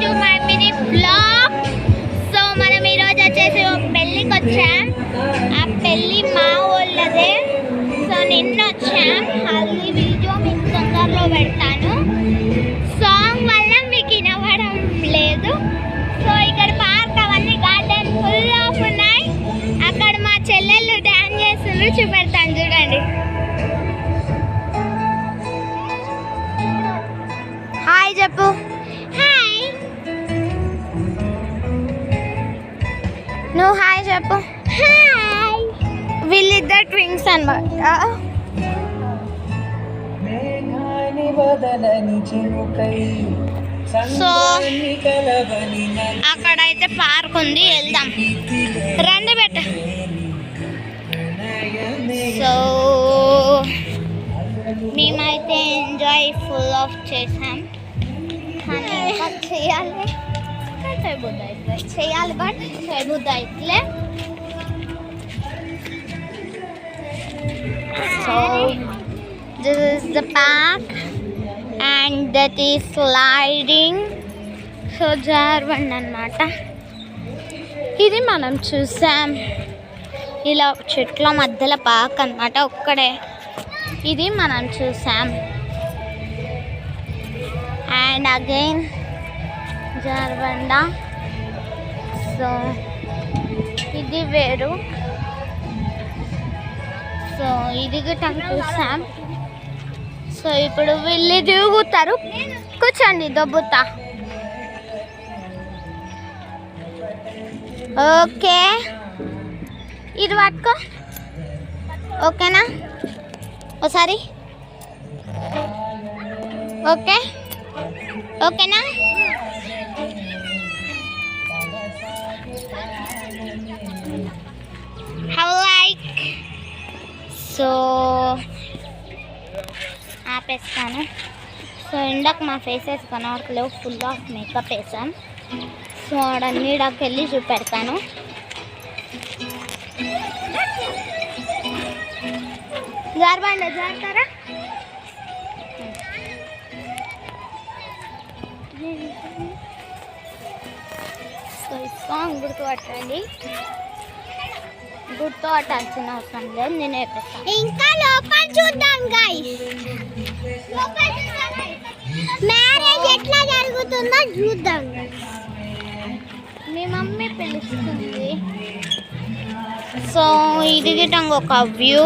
To my mini blog. So మనం ఈరోజు వచ్చేసి పెళ్ళికి వచ్చాం. ఆ పెళ్ళి మా వాళ్ళదే. సో నిన్న వచ్చాం. హల్దీ వీడియో మీకు తొందరలో పెడతాను. సాంగ్ వల్ల మీకు వినవడం లేదు. సో ఇక్కడ పార్క్ అవన్నీ గార్డెన్ ఫుల్ ఆఫ్ ఉన్నాయి. అక్కడ మా చెల్లెళ్ళు డాన్స్ చేస్తున్నారు, చూపెడతాను చూడండి. హాయ్ చెప్పు. హాయ్. నువ్వు హాయ్ చెప్పు. హాయ్. వీళ్ళిద్దరు ట్విన్స్ అన్నమాట. సో అక్కడైతే పార్క్ ఉంది, వెళ్దాం రండి బెట్ట. సో మేమైతే ఎంజాయ్ ఫుల్ ఆఫ్ చేసాం. కానీ ఇంకా చేయాలి బట్ చేయబుద్ధి అయితే. So this is the park and that is sliding. So జార్బండ్ అన్నమాట. ఇది మనం చూసాం. ఇలా చెట్ల మధ్యలో పార్క్ అన్నమాట. ఒక్కడే ఇది మనం చూసాం. And again జార్బండ. సో ఇది వేరు. సో ఇది గిట్ట చూసాం. సో ఇప్పుడు వీళ్ళు తిరుగుతారు. కూర్చోండి దొబ్బుతా. ఓకే ఇది పట్టుకో. ఓకేనా ఒకసారి. ఓకే ఓకేనా. How like. సో ఆపేస్తాను. సో ఇందాక మా ఫేసెస్ కనవట్లేవు, ఫుల్ ఆఫ్ మేకప్ వేసాం. సో ఆడ నీడకి వెళ్ళి చూపెడతాను. జార్బండ జారుతారా. సో ఈ సాంగ్ గుర్తుపట్టండి. గుర్తుపట్టాల్సిన అవసరం లేదు, నేనే చెప్పేస్తాను. ఇంకా లోపల చూద్దాం గైస్. మ్యారేజ్ ఎట్లా జరుగుతుందో చూద్దాం. మీ మమ్మీ పిలుస్తుంది. సో ఇది గిట్టంగా ఒక వ్యూ.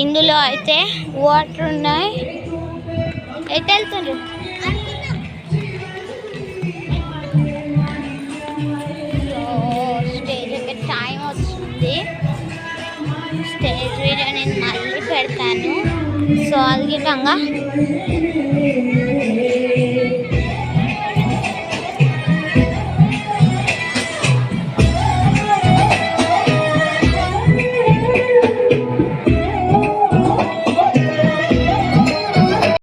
ఇందులో అయితే వాటర్ ఉన్నాయి. ఎటు వెళ్తుండ్రు? స్టేజ్కి టైం వస్తుంది. స్టేజ్ వీడియో నేను మళ్ళీ పెడతాను. సో అది గిట్టంగా